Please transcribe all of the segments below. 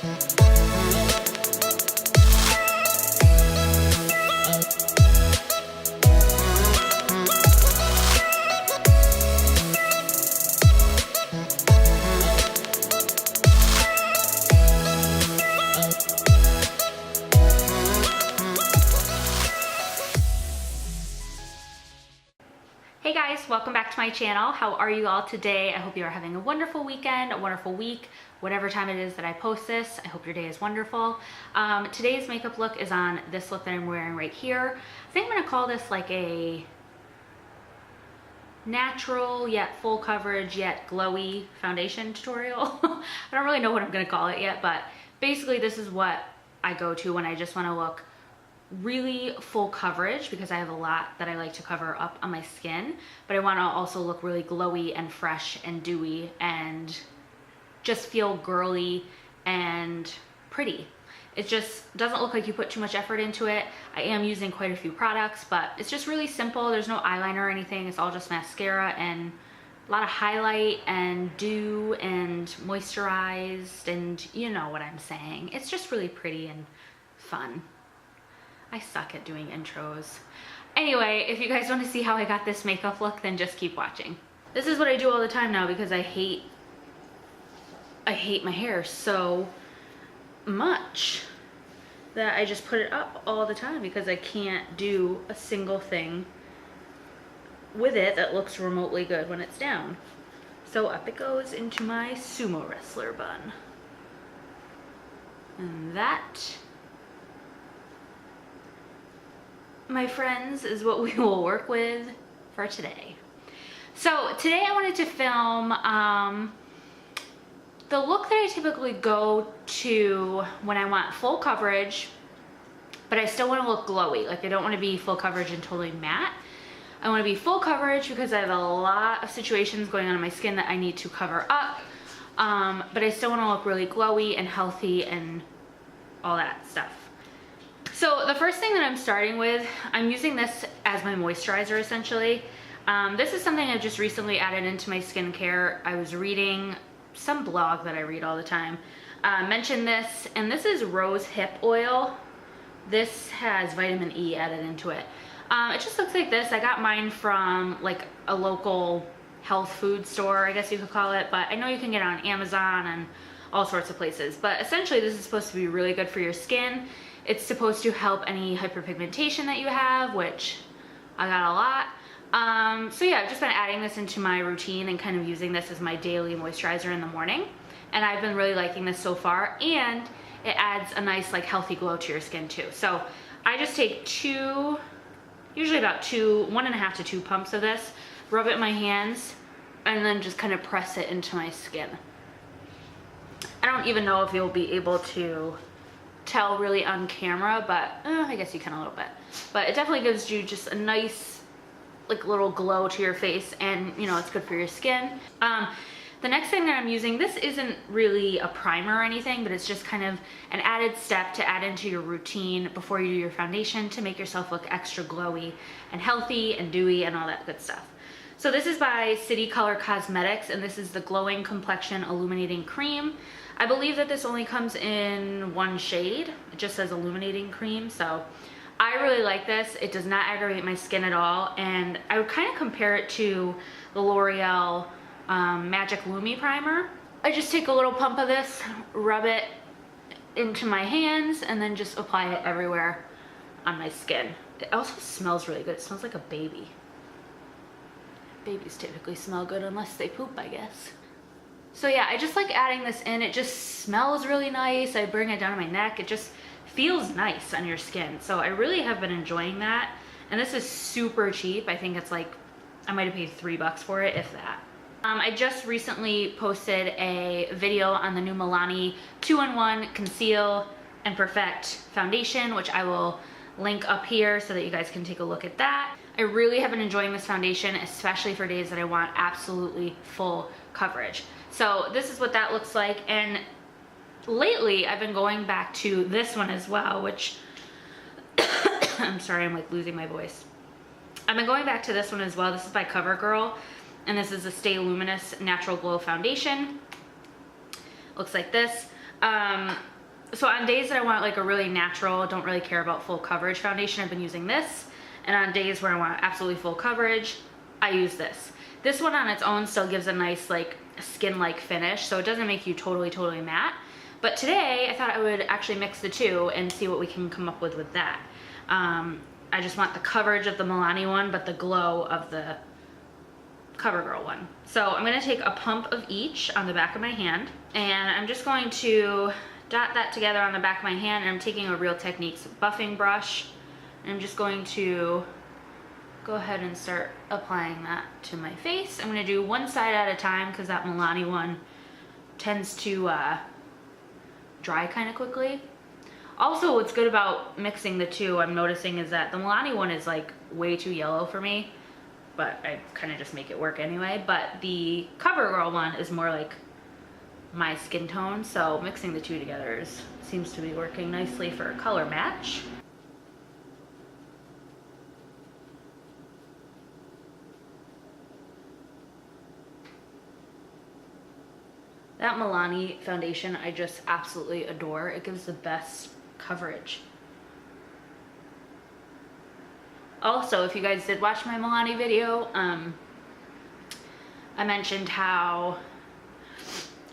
Hey guys, welcome back to my channel. How are you all today? I hope you are having a wonderful weekend, a wonderful week, whatever time it is that I post this. I hope your day is wonderful. Today's makeup look is on this look that I'm wearing right here. I think I'm gonna call this like a natural yet full coverage yet glowy foundation tutorial. I don't really know what I'm gonna call it yet, but basically this is what I go to when I just wanna look really full coverage, because I have a lot that I like to cover up on my skin, but I want to also look really glowy and fresh and dewy and just feel girly and pretty. It just doesn't look like you put too much effort into it. I am using quite a few products, but it's just really simple. There's no eyeliner or anything. It's all just mascara and a lot of highlight and dew and moisturized, and you know what I'm saying. It's just really pretty and fun. I suck at doing intros. Anyway, if you guys want to see how I got this makeup look, then just keep watching. This is what I do all the time now because I hate my hair so much that I just put it up all the time because I can't do a single thing with it that looks remotely good when it's down. So up it goes into my sumo wrestler bun. And that, my friends, is what we will work with for today. So today I wanted to film the look that I typically go to when I want full coverage, but I still want to look glowy. Like, I don't want to be full coverage and totally matte. I want to be full coverage because I have a lot of situations going on in my skin that I need to cover up, but I still want to look really glowy and healthy and all that stuff. So the first thing that I'm starting with, I'm using this as my moisturizer essentially. This is something I've just recently added into my skincare. I was reading some blog that I read all the time, mentioned this, and this is rosehip oil. This has vitamin E added into it. It just looks like this. I got mine from like a local health food store, I guess you could call it, but I know you can get it on Amazon and all sorts of places. But essentially this is supposed to be really good for your skin. It's supposed to help any hyperpigmentation that you have, which I got a lot. So yeah, I've just been adding this into my routine and kind of using this as my daily moisturizer in the morning. And I've been really liking this so far, and it adds a nice like healthy glow to your skin too. So I just take usually about 1.5 to 2 pumps of this, rub it in my hands, and then just kind of press it into my skin. I don't even know if you'll be able to tell really on camera, but I guess you can a little bit. But it definitely gives you just a nice like little glow to your face, and you know, it's good for your skin. The next thing that I'm using, this isn't really a primer or anything, but it's just kind of an added step to add into your routine before you do your foundation to make yourself look extra glowy and healthy and dewy and all that good stuff. So this is by City Color Cosmetics, and this is the Glowing Complexion Illuminating Cream. I believe that this only comes in one shade. It just says illuminating cream, so I really like this. It does not aggravate my skin at all, and I would kind of compare it to the L'Oreal Magic Lumi Primer. I just take a little pump of this, rub it into my hands, and then just apply it everywhere on my skin. It also smells really good. It smells like a baby. Babies typically smell good unless they poop, I guess. So yeah, I just like adding this in. It just smells really nice. I bring it down to my neck. It just feels nice on your skin. So I really have been enjoying that. And this is super cheap. I think it's like, I might have paid $3 for it, if that. I just recently posted a video on the new Milani 2-in-1 Conceal and Perfect Foundation, which I will link up here so that you guys can take a look at that. I really have been enjoying this foundation, especially for days that I want absolutely full coverage. So this is what that looks like, and lately I've been going back to this one as well, which I'm sorry, I'm like losing my voice. I've been going back to this one as well. This is by CoverGirl, and this is a Stay Luminous Natural Glow Foundation. Looks like this. So on days that I want like a really natural, don't really care about full coverage foundation, I've been using this. And on days where I want absolutely full coverage, I use this. This one on its own still gives a nice like skin-like finish, so it doesn't make you totally matte. But today I thought I would actually mix the two and see what we can come up with that. I just want the coverage of the Milani one, but the glow of the CoverGirl one. So I'm gonna take a pump of each on the back of my hand, and I'm just going to dot that together on the back of my hand, and I'm taking a Real Techniques buffing brush, and I'm just going to go ahead and start applying that to my face. I'm gonna do one side at a time because that Milani one tends to dry kind of quickly. Also, what's good about mixing the two, I'm noticing, is that the Milani one is like way too yellow for me, but I kind of just make it work anyway. But the CoverGirl one is more like my skin tone, so mixing the two together seems to be working nicely for a color match. That Milani foundation I just absolutely adore. It gives the best coverage. Also, if you guys did watch my Milani video, I mentioned how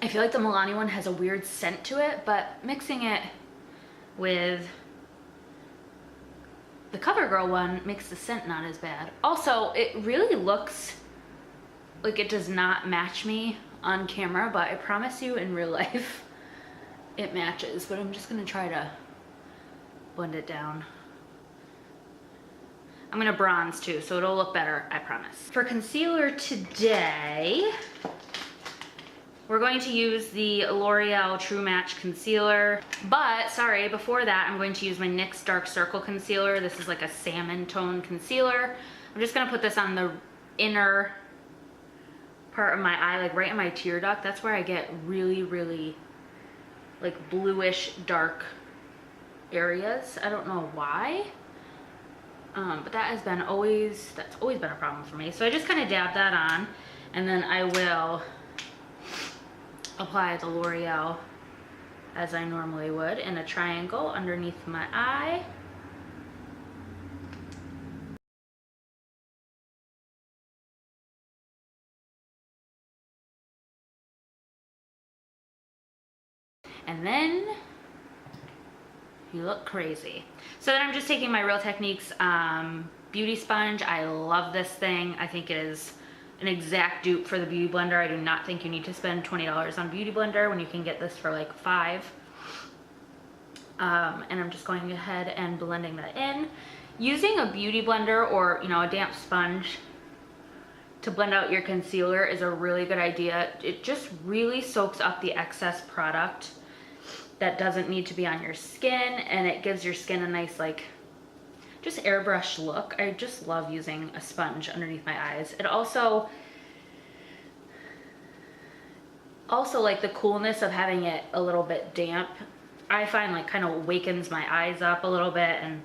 I feel like the Milani one has a weird scent to it, but mixing it with the CoverGirl one makes the scent not as bad. Also, it really looks like it does not match me on camera, but I promise you in real life it matches. But I'm just gonna try to blend it down. I'm gonna bronze too, so it'll look better, I promise. For concealer today, we're going to use the L'Oreal True Match Concealer. But, sorry, before that, I'm going to use my NYX Dark Circle Concealer. This is like a salmon tone concealer. I'm just gonna put this on the inner part of my eye, like right in my tear duct. That's where I get really like bluish dark areas. I don't know why. But that's always been a problem for me. So I just kind of dab that on, and then I will apply the L'Oreal as I normally would in a triangle underneath my eye. And then you look crazy. So then I'm just taking my Real Techniques beauty sponge. I love this thing. I think it is an exact dupe for the Beauty Blender. I do not think you need to spend $20 on Beauty Blender when you can get this for like $5. And I'm just going ahead and blending that in. Using a Beauty Blender or, you know, a damp sponge to blend out your concealer is a really good idea. It just really soaks up the excess product that doesn't need to be on your skin, and it gives your skin a nice like just airbrush look. I just love using a sponge underneath my eyes. It also like the coolness of having it a little bit damp, I find like kind of wakens my eyes up a little bit, and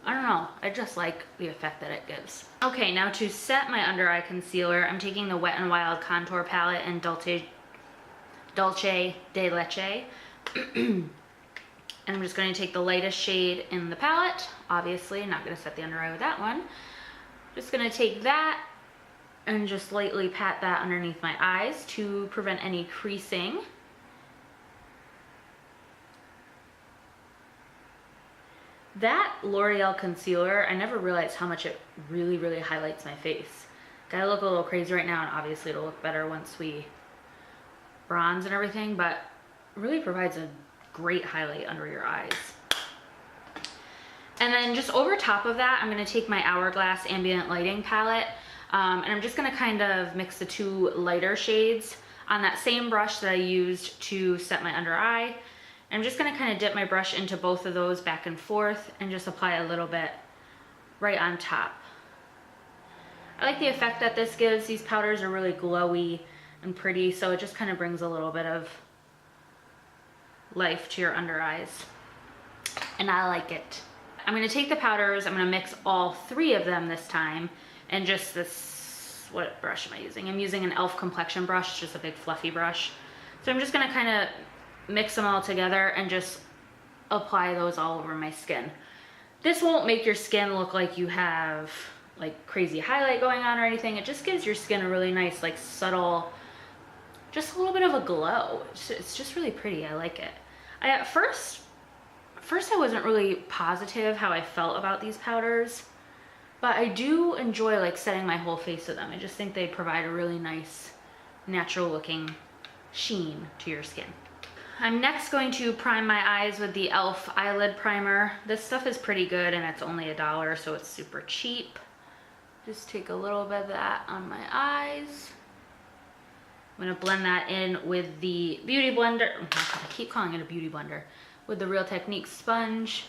I don't know, I just like the effect that it gives. Okay, now to set my under eye concealer, I'm taking the Wet n Wild contour palette in Dulce de Leche. And I'm just going to take the lightest shade in the palette. Obviously, I'm not going to set the under eye with that one. Just going to take that and just lightly pat that underneath my eyes to prevent any creasing. That L'Oreal concealer, I never realized how much it really highlights my face. Gotta look a little crazy right now, and obviously it'll look better once we bronze and everything, but really provides a great highlight under your eyes. And then just over top of that, I'm going to take my Hourglass Ambient Lighting palette, and I'm just going to kind of mix the two lighter shades on that same brush that I used to set my under eye. I'm just going to kind of dip my brush into both of those back and forth and just apply a little bit right on top. I like the effect that this gives. These powders are really glowy and pretty, so it just kind of brings a little bit of life to your under eyes, and I like it. I'm going to take the powders, I'm going to mix all three of them this time, and just this, what brush am I using? I'm using an e.l.f. complexion brush, just a big fluffy brush. So I'm just going to kind of mix them all together and just apply those all over my skin. This won't make your skin look like you have like crazy highlight going on or anything. It just gives your skin a really nice, like subtle, just a little bit of a glow. It's just really pretty. I like it. At first I wasn't really positive how I felt about these powders, but I do enjoy like setting my whole face with them. I just think they provide a really nice, natural looking sheen to your skin. I'm next going to prime my eyes with the e.l.f. eyelid primer. This stuff is pretty good and it's only $1, so it's super cheap. Just take a little bit of that on my eyes. I'm gonna blend that in with the beauty blender. I keep calling it a beauty blender. With the Real Technique sponge.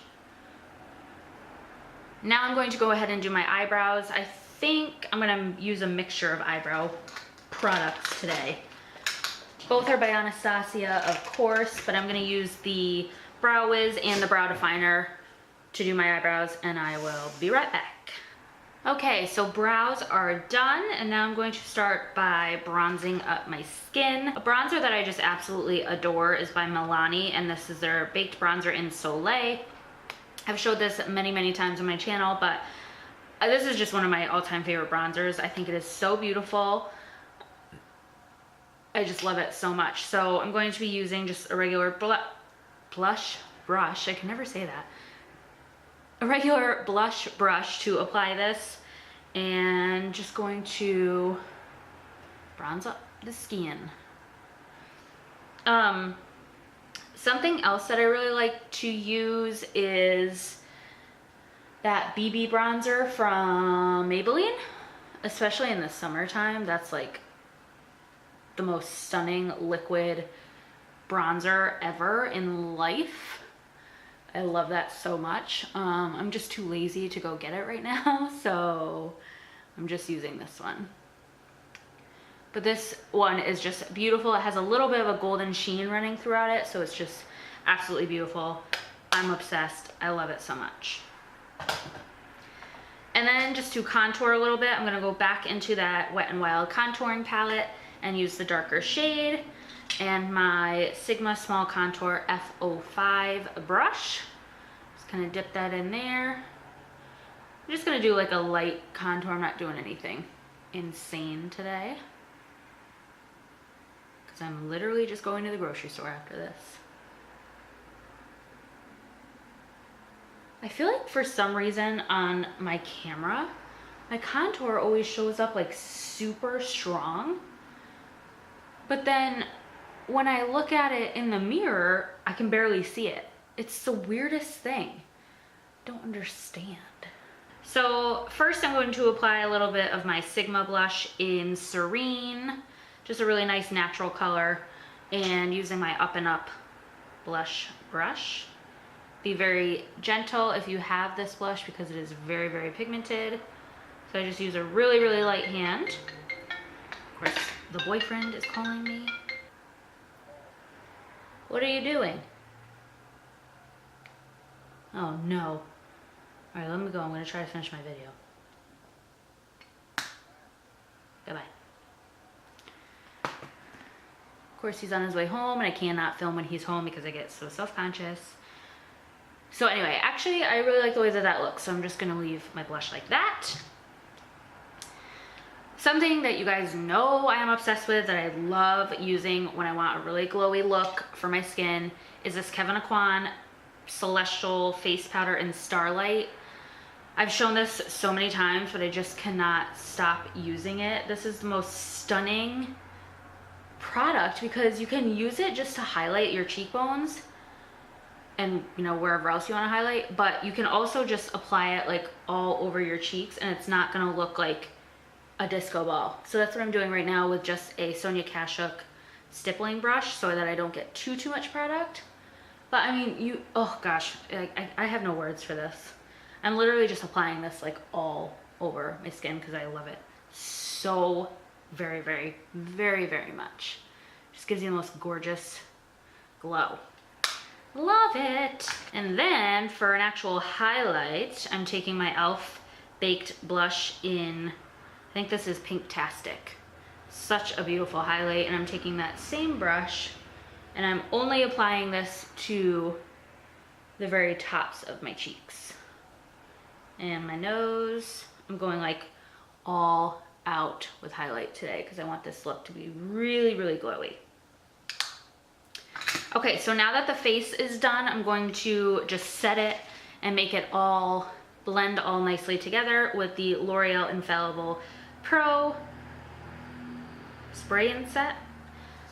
Now I'm going to go ahead and do my eyebrows. I think I'm gonna use a mixture of eyebrow products today. Both are by Anastasia, of course, but I'm gonna use the Brow Wiz and the Brow Definer to do my eyebrows, and I will be right back. Okay, so brows are done, and now I'm going to start by bronzing up my skin. A bronzer that I just absolutely adore is by Milani, and this is their baked bronzer in Soleil. I've showed this many, many times on my channel, but this is just one of my all-time favorite bronzers. I think it is so beautiful. I just love it so much. So I'm going to be using just a regular blush brush. I can never say that. A regular blush brush to apply this, and just going to bronze up the skin. Something else that I really like to use is that BB bronzer from Maybelline, especially in the summertime. That's like the most stunning liquid bronzer ever in life. I love that so much. I'm just too lazy to go get it right now, so I'm just using this one. But this one is just beautiful. It has a little bit of a golden sheen running throughout it, so it's just absolutely beautiful. I'm obsessed. I love it so much. And then just to contour a little bit, I'm gonna go back into that Wet n Wild contouring palette and use the darker shade and my Sigma Small Contour F05 brush. Just kind of dip that in there. I'm just gonna do like a light contour. I'm not doing anything insane today, because I'm literally just going to the grocery store after this. I feel like for some reason on my camera, my contour always shows up like super strong. But then when I look at it in the mirror, I can barely see it. It's the weirdest thing. Don't understand. So first I'm going to apply a little bit of my Sigma blush in Serene, just a really nice natural color, and using my Up and Up blush brush. Be very gentle if you have this blush because it is very, very pigmented. So I just use a really, really light hand. Of course, the boyfriend is calling me. What are you doing? Oh no. All right, let me go. I'm gonna try to finish my video. Goodbye. Of course, he's on his way home and I cannot film when he's home because I get so self-conscious. So anyway, actually, I really like the way that that looks, so I'm just gonna leave my blush like that. Something that you guys know I am obsessed with, that I love using when I want a really glowy look for my skin, is this Kevyn Aucoin Celestial Face Powder in Starlight. I've shown this so many times, but I just cannot stop using it. This is the most stunning product because you can use it just to highlight your cheekbones and, you know, wherever else you want to highlight, but you can also just apply it like all over your cheeks and it's not going to look like a disco ball. So that's what I'm doing right now with just a Sonia Kashuk stippling brush so that I don't get too much product. But I mean, oh gosh, I have no words for this. I'm literally just applying this like all over my skin because I love it so very, very, very, very much. Just gives you the most gorgeous glow. Love it. And then for an actual highlight, I'm taking my e.l.f. baked blush in, I think this is Pinktastic. Such a beautiful highlight, and I'm taking that same brush and I'm only applying this to the very tops of my cheeks. And my nose, I'm going like all out with highlight today because I want this look to be really, really glowy. Okay, so now that the face is done, I'm going to just set it and make it all blend all nicely together with the L'Oreal Infallible Pro Spray and Set.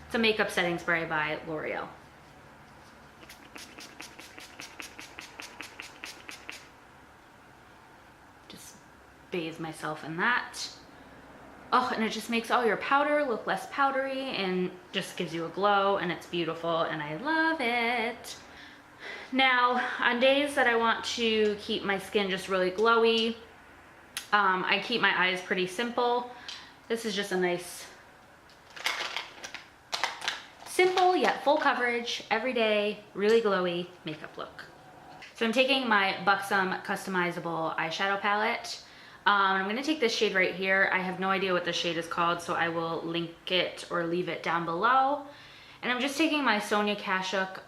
It's a makeup setting spray by L'Oreal. Just bathe myself in that. Oh, and it just makes all your powder look less powdery and just gives you a glow, and it's beautiful and I love it. Now, on days that I want to keep my skin just really glowy, I keep my eyes pretty simple. This is just a nice, simple yet full coverage, everyday, really glowy makeup look. So I'm taking my Buxom customizable eyeshadow palette. I'm going to take this shade right here. I have no idea what the shade is called, so I will link it or leave it down below. And I'm just taking my Sonia Kashuk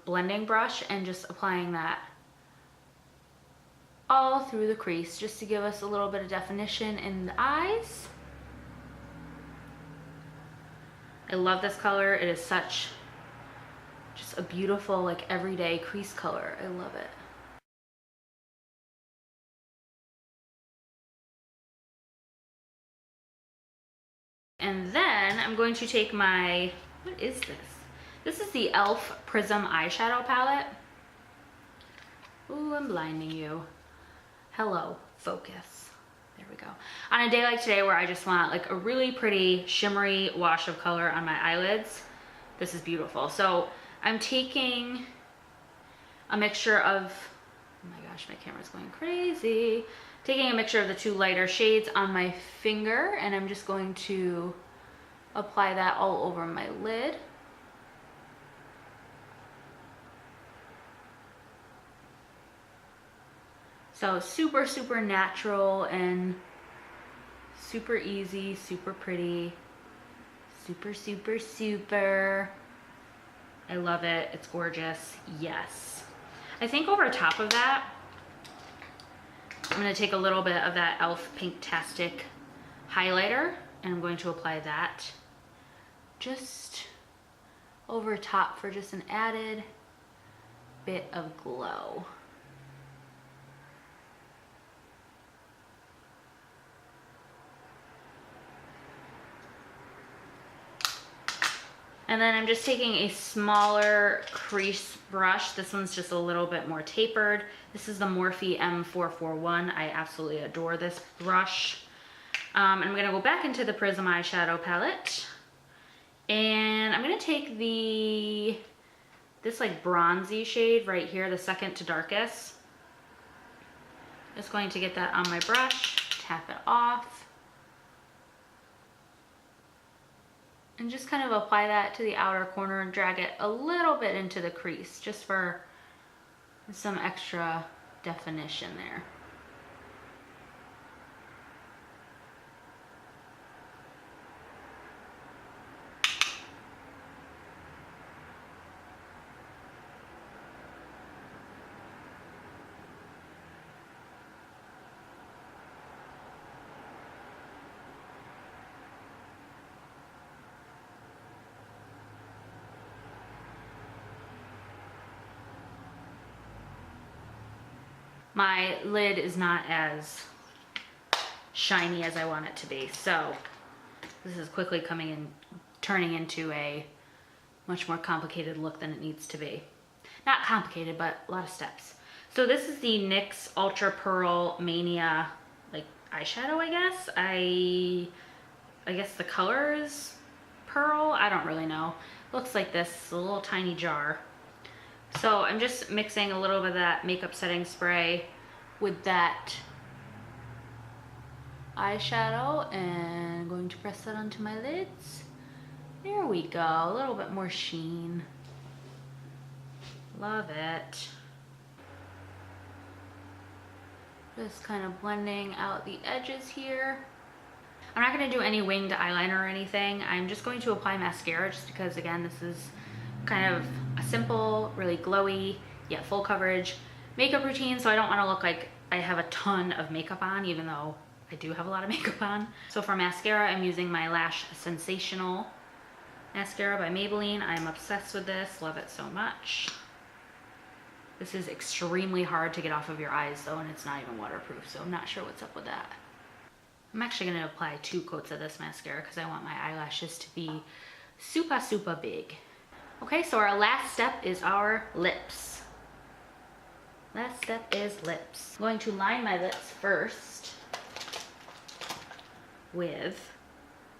blending brush and just applying that all through the crease just to give us a little bit of definition in the eyes. I love this color. It is such just a beautiful, like, everyday crease color. I love it. And then I'm going to take my, what is this? This is the e.l.f. Prism eyeshadow palette. Ooh, I'm blinding you. Hello, focus. There we go. On a day like today where I just want like a really pretty shimmery wash of color on my eyelids, this is beautiful. So I'm taking a mixture of, oh my gosh, my camera's going crazy. Taking a mixture of the two lighter shades on my finger, and I'm just going to apply that all over my lid. So super, super natural and super easy, super pretty, super, super, super. I love it. It's gorgeous. Yes. I think over top of that, I'm going to take a little bit of that e.l.f. Pinktastic highlighter, and I'm going to apply that just over top for just an added bit of glow. And then I'm just taking a smaller crease brush. This one's just a little bit more tapered. This is the Morphe M441. I absolutely adore this brush. I'm gonna go back into the Prism eyeshadow palette. And I'm gonna take this like bronzy shade right here, the second to darkest. Just going to get that on my brush, tap it off. And just kind of apply that to the outer corner and drag it a little bit into the crease just for some extra definition there. My lid is not as shiny as I want it to be, so this is quickly turning into a much more complicated look than it needs to be. Not complicated, but a lot of steps. So this is the NYX Ultra Pearl Mania like eyeshadow, I guess. I guess the color is pearl. I don't really know. Looks like this, a little tiny jar. So I'm just mixing a little bit of that makeup setting spray with that eyeshadow and I'm going to press that onto my lids. There we go, a little bit more sheen. Love it. Just kind of blending out the edges here. I'm not going to do any winged eyeliner or anything. I'm just going to apply mascara just because, again, this is kind of a simple, really glowy, yeah, full coverage makeup routine, so I don't want to look like I have a ton of makeup on, even though I do have a lot of makeup on. So for mascara, I'm using my Lash Sensational mascara by Maybelline. I'm obsessed with this, love it so much. This is extremely hard to get off of your eyes though, and it's not even waterproof, so I'm not sure what's up with that. I'm actually going to apply 2 coats of this mascara because I want my eyelashes to be super, super big. Okay, so our last step is our lips. Last step is lips. I'm going to line my lips first with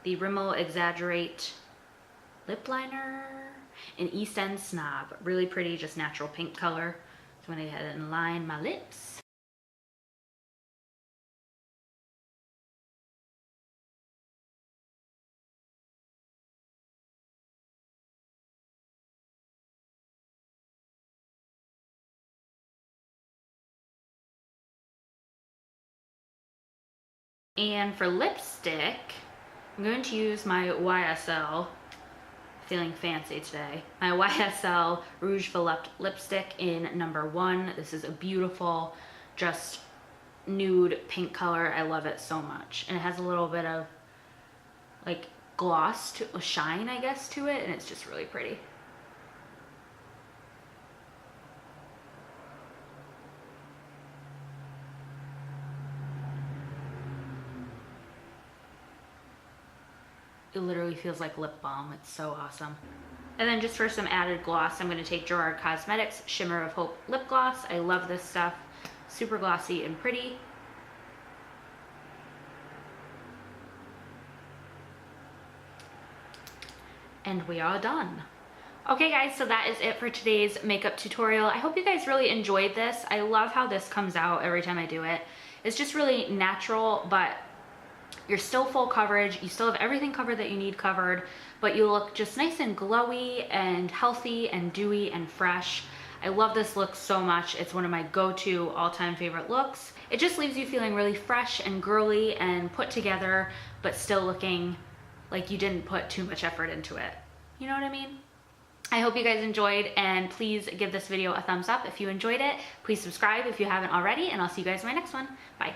the Rimmel Exaggerate lip liner in East End Snob. Really pretty, just natural pink color. So I'm gonna go ahead and line my lips. And for lipstick, I'm going to use my YSL, feeling fancy today, my YSL Rouge Volupte lipstick in number 1. This is a beautiful, just nude pink color. I love it so much. And it has a little bit of like gloss to a shine, I guess, to it, and it's just really pretty. It literally feels like lip balm. It's so awesome. And then just for some added gloss, I'm going to take Gerard Cosmetics Shimmer of Hope lip gloss. I love this stuff. Super glossy and pretty. And we are done. Okay guys, so that is it for today's makeup tutorial. I hope you guys really enjoyed this. I love how this comes out every time I do it. It's just really natural, but you're still full coverage. You still have everything covered that you need covered, but you look just nice and glowy and healthy and dewy and fresh. I love this look so much. It's one of my go-to all-time favorite looks. It just leaves you feeling really fresh and girly and put together, but still looking like you didn't put too much effort into it. You know what I mean? I hope you guys enjoyed, and please give this video a thumbs up if you enjoyed it. Please subscribe if you haven't already, and I'll see you guys in my next one. Bye.